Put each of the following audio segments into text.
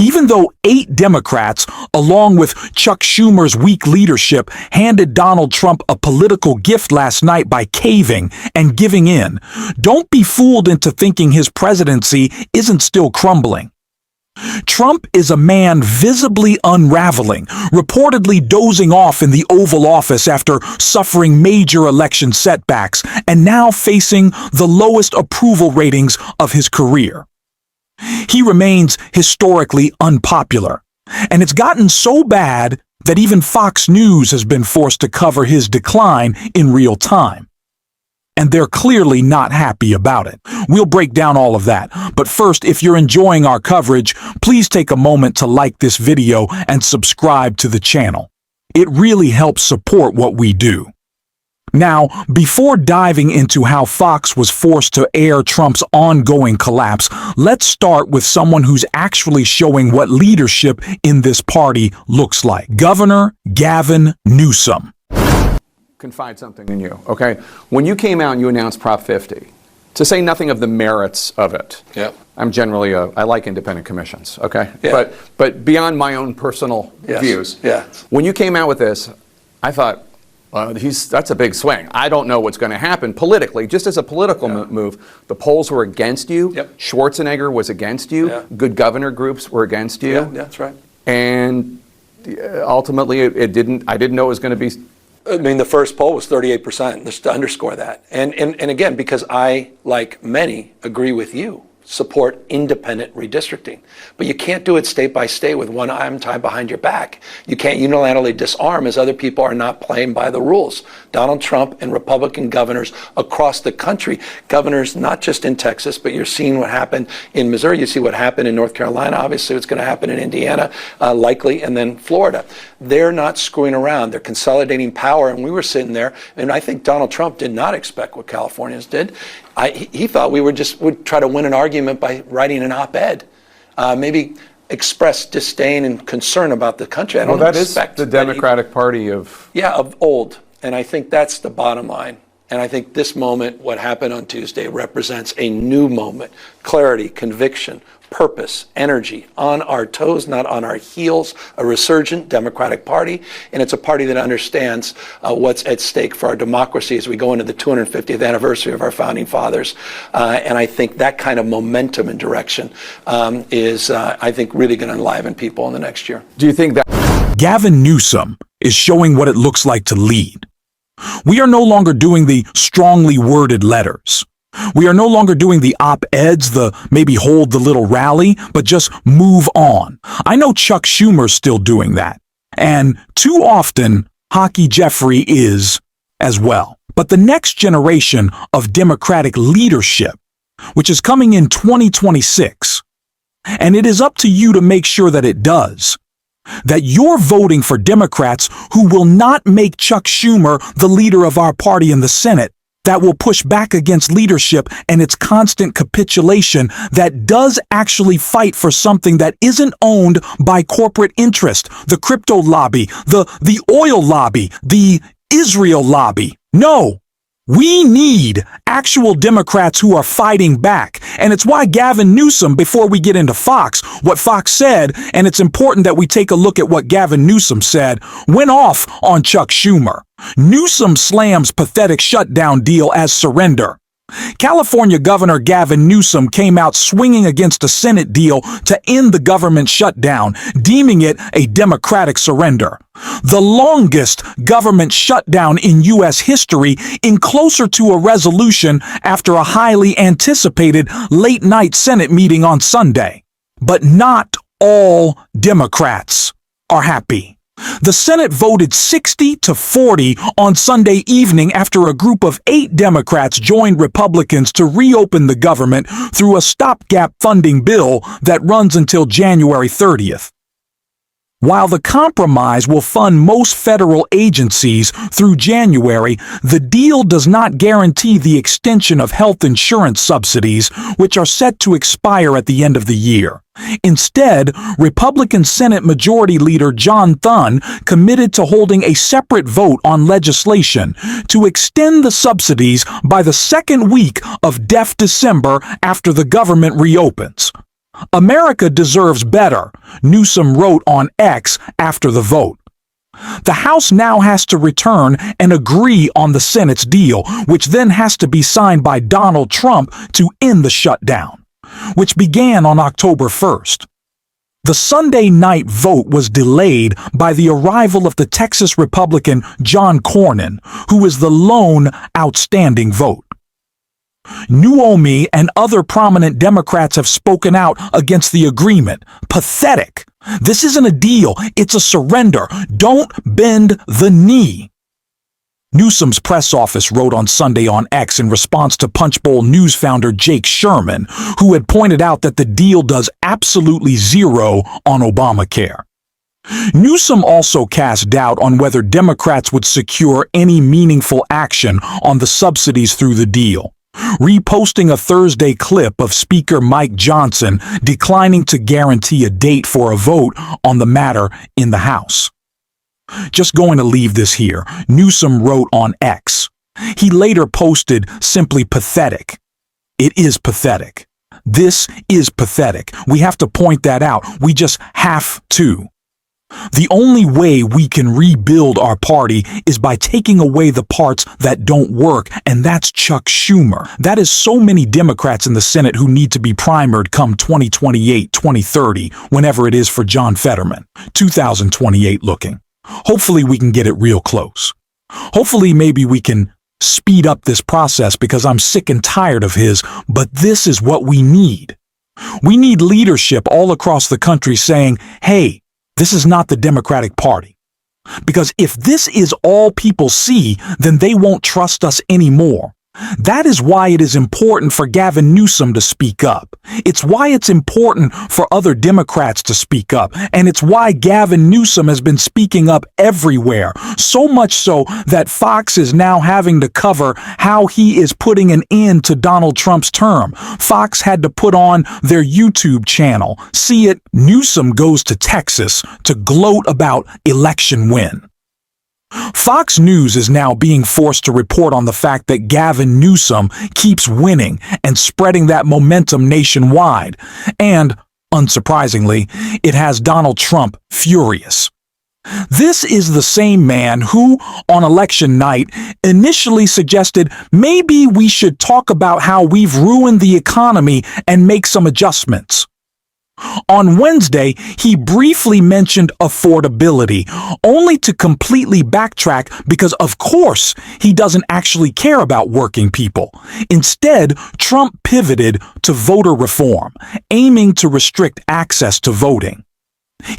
Even though 8 Democrats, along with Chuck Schumer's weak leadership, handed Donald Trump a political gift last night by caving and giving in, don't be fooled into thinking his presidency isn't still crumbling. Trump is a man visibly unraveling, reportedly dozing off in the Oval Office after suffering major election setbacks, and now facing the lowest approval ratings of his career. He remains historically unpopular, and it's gotten so bad that even Fox News has been forced to cover his decline in real time. And they're clearly not happy about it. We'll break down all of that. But first, if you're enjoying our coverage, please take a moment to like this video and subscribe to the channel. It really helps support what we do. Now, before diving into how Fox was forced to air Trump's ongoing collapse, let's start with someone who's actually showing what leadership in this party looks like. Governor Gavin Newsom. Confide something in you, okay? When you came out and you announced Prop 50, to say nothing of the merits of it, I'm generally I like independent commissions, okay? Yeah. But beyond my own personal views, when you came out with this, I thought, that's a big swing. I don't know what's going to happen politically. Just as a political move, the polls were against you. Schwarzenegger was against you. Good governor groups were against you. Yeah, that's right. And ultimately, I didn't know it was going to be. I mean, the first poll was 38%, just to underscore that. And again, because I, like many, agree with you, support independent redistricting. But you can't do it state by state with one arm tied behind your back. You can't unilaterally disarm as other people are not playing by the rules. Donald Trump and Republican governors across the country, governors not just in Texas, but you're seeing what happened in Missouri. You see what happened in North Carolina. Obviously, what's going to happen in Indiana, likely, and then Florida. They're not screwing around. They're consolidating power. And we were sitting there, and I think Donald Trump did not expect what Californians did. He thought we would try to win an argument by writing an op-ed, maybe express disdain and concern about the country. I don't expect the Democratic Party of old, and I think that's the bottom line. And I think this moment, what happened on Tuesday, represents a new moment: clarity, conviction, purpose, energy, on our toes, not on our heels, a resurgent Democratic Party. And it's a party that understands what's at stake for our democracy as we go into the 250th anniversary of our founding fathers. And I think that kind of momentum and direction is, I think, really going to enliven people in the next year. Do you think that Gavin Newsom is showing what it looks like to lead? We are no longer doing the strongly worded letters. We are no longer doing the op-eds, the maybe hold the little rally, but just move on. I know Chuck Schumer's still doing that. And too often, Hockey Jeffrey is as well. But the next generation of Democratic leadership, which is coming in 2026, and it is up to you to make sure that it does, that you're voting for Democrats who will not make Chuck Schumer the leader of our party in the Senate, that will push back against leadership and its constant capitulation, that does actually fight for something that isn't owned by corporate interest, the crypto lobby, the oil lobby, the Israel lobby. No. We need actual Democrats who are fighting back. And it's why Gavin Newsom, before we get into Fox, what Fox said, and it's important that we take a look at what Gavin Newsom said, went off on Chuck Schumer. Newsom slams pathetic shutdown deal as surrender. California Governor Gavin Newsom came out swinging against a Senate deal to end the government shutdown, deeming it a Democratic surrender. The longest government shutdown in U.S. history, in closer to a resolution after a highly anticipated late-night Senate meeting on Sunday. But not all Democrats are happy. The Senate voted 60-40 on Sunday evening after a group of 8 Democrats joined Republicans to reopen the government through a stopgap funding bill that runs until January 30th. While the compromise will fund most federal agencies through January, the deal does not guarantee the extension of health insurance subsidies, which are set to expire at the end of the year. Instead, Republican Senate Majority Leader John Thune committed to holding a separate vote on legislation to extend the subsidies by the second week of December after the government reopens. America deserves better, Newsom wrote on X after the vote. The House now has to return and agree on the Senate's deal, which then has to be signed by Donald Trump to end the shutdown, which began on October 1st. The Sunday night vote was delayed by the arrival of the Texas Republican John Cornyn, who is the lone outstanding vote. Naomi and other prominent Democrats have spoken out against the agreement. Pathetic. This isn't a deal, it's a surrender. Don't bend the knee. Newsom's press office wrote on Sunday on X in response to Punchbowl News founder Jake Sherman, who had pointed out that the deal does absolutely zero on Obamacare. Newsom also cast doubt on whether Democrats would secure any meaningful action on the subsidies through the deal, reposting a Thursday clip of Speaker Mike Johnson declining to guarantee a date for a vote on the matter in the House. Just going to leave this here, Newsom wrote on X. He later posted simply pathetic. It is pathetic. This is pathetic. We have to point that out. We just have to. The only way we can rebuild our party is by taking away the parts that don't work, and that's Chuck Schumer. That is so many Democrats in the Senate who need to be primered come 2028, 2030, whenever it is for John Fetterman. 2028 looking. Hopefully we can get it real close. Hopefully maybe we can speed up this process because I'm sick and tired of his, but this is what we need. We need leadership all across the country saying, hey, this is not the Democratic Party. Because if this is all people see, then they won't trust us anymore. That is why it is important for Gavin Newsom to speak up. It's why it's important for other Democrats to speak up. And it's why Gavin Newsom has been speaking up everywhere. So much so that Fox is now having to cover how he is putting an end to Donald Trump's term. Fox had to put on their YouTube channel. See it, Newsom goes to Texas to gloat about election win. Fox News is now being forced to report on the fact that Gavin Newsom keeps winning and spreading that momentum nationwide. And, unsurprisingly, it has Donald Trump furious. This is the same man who, on election night, initially suggested maybe we should talk about how we've ruined the economy and make some adjustments. On Wednesday, he briefly mentioned affordability, only to completely backtrack because, of course, he doesn't actually care about working people. Instead, Trump pivoted to voter reform, aiming to restrict access to voting.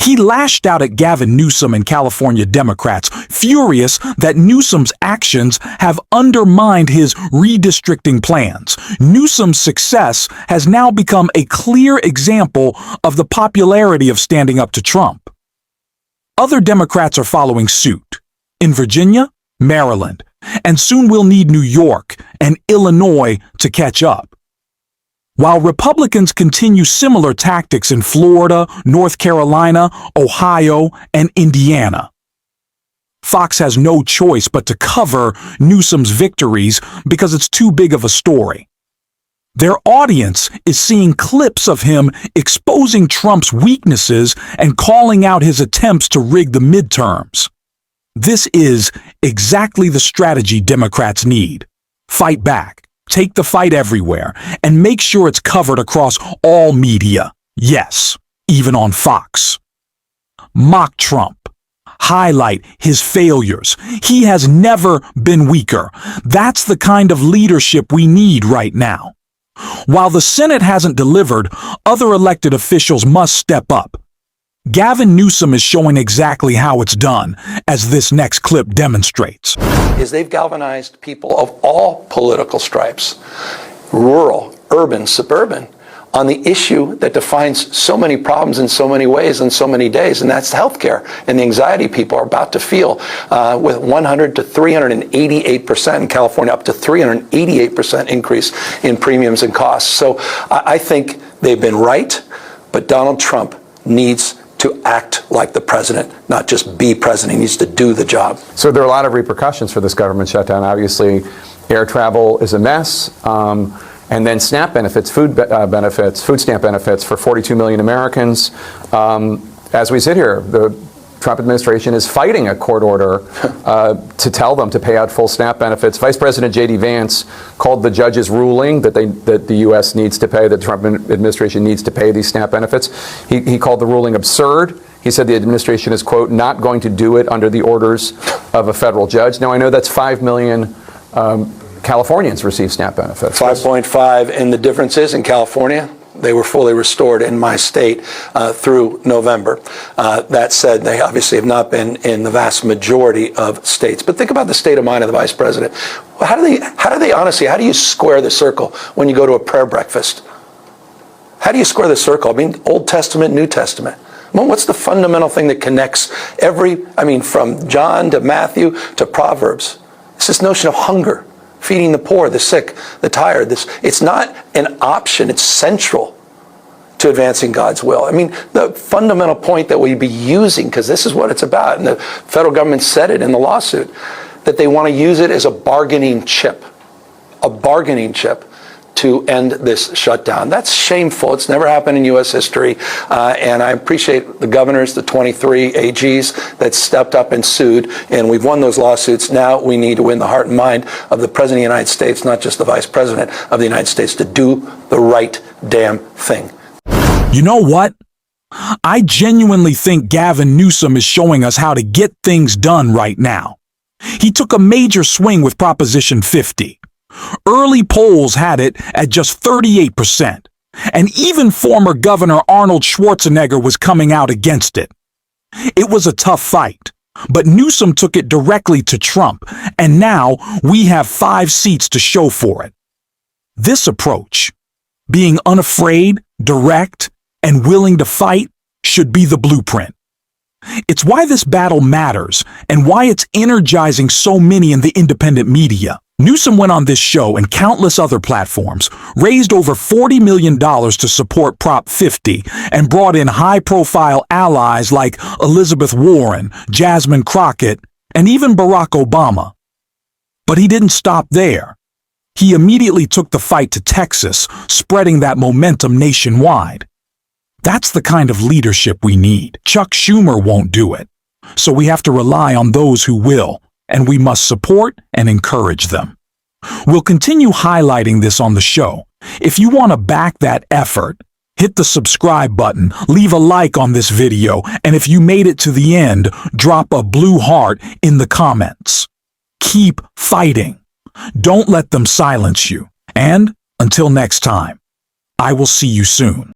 He lashed out at Gavin Newsom and California Democrats, furious that Newsom's actions have undermined his redistricting plans. Newsom's success has now become a clear example of the popularity of standing up to Trump. Other Democrats are following suit. In Virginia, Maryland, and soon we'll need New York and Illinois to catch up. While Republicans continue similar tactics in Florida, North Carolina, Ohio, and Indiana. Fox has no choice but to cover Newsom's victories because it's too big of a story. Their audience is seeing clips of him exposing Trump's weaknesses and calling out his attempts to rig the midterms. This is exactly the strategy Democrats need. Fight back. Take the fight everywhere, and make sure it's covered across all media. Yes, even on Fox. Mock Trump. Highlight his failures. He has never been weaker. That's the kind of leadership we need right now. While the Senate hasn't delivered, other elected officials must step up. Gavin Newsom is showing exactly how it's done, as this next clip demonstrates. Is they've galvanized people of all political stripes, rural, urban, suburban, on the issue that defines so many problems in so many ways and so many days, and that's healthcare and the anxiety people are about to feel with 100 to 388% in California, up to 388% increase in premiums and costs. So I think they've been right, but Donald Trump needs to act like the president, not just be president. He needs to do the job. So there are a lot of repercussions for this government shutdown. Obviously, air travel is a mess. And then SNAP benefits, food stamp benefits for 42 million Americans. As we sit here, the Trump administration is fighting a court order to tell them to pay out full SNAP benefits. Vice President J.D. Vance called the judge's ruling that the U.S. needs to pay, that the Trump administration needs to pay these SNAP benefits. He called the ruling absurd. He said the administration is, quote, not going to do it under the orders of a federal judge. Now, I know that's 5 million Californians receive SNAP benefits. 5.5, and the difference is in California, they were fully restored in my state through November. That said, they obviously have not been in the vast majority of states. But think about the state of mind of the vice president. How do they honestly, how do you square the circle when you go to a prayer breakfast? How do you square the circle? I mean, Old Testament, New Testament. Well, what's the fundamental thing that connects from John to Matthew to Proverbs? It's this notion of hunger. Feeding the poor, the sick, the tired. It's not an option, it's central to advancing God's will. I mean, the fundamental point that we'd be using, because this is what it's about, and the federal government said it in the lawsuit, that they want to use it as a bargaining chip to end this shutdown. That's shameful. It's never happened in U.S. history. And I appreciate the governors, the 23 AGs that stepped up and sued. And we've won those lawsuits. Now we need to win the heart and mind of the President of the United States, not just the Vice President of the United States, to do the right damn thing. You know what? I genuinely think Gavin Newsom is showing us how to get things done right now. He took a major swing with Proposition 50. Early polls had it at just 38%, and even former Governor Arnold Schwarzenegger was coming out against it. It was a tough fight, but Newsom took it directly to Trump, and now we have 5 seats to show for it. This approach, being unafraid, direct, and willing to fight, should be the blueprint. It's why this battle matters, and why it's energizing so many in the independent media. Newsom went on this show and countless other platforms, raised over $40 million to support Prop 50, and brought in high-profile allies like Elizabeth Warren, Jasmine Crockett, and even Barack Obama. But he didn't stop there. He immediately took the fight to Texas, spreading that momentum nationwide. That's the kind of leadership we need. Chuck Schumer won't do it, so we have to rely on those who will, and we must support and encourage them. We'll continue highlighting this on the show. If you want to back that effort, hit the subscribe button, leave a like on this video, and if you made it to the end, drop a blue heart in the comments. Keep fighting. Don't let them silence you. And until next time, I will see you soon.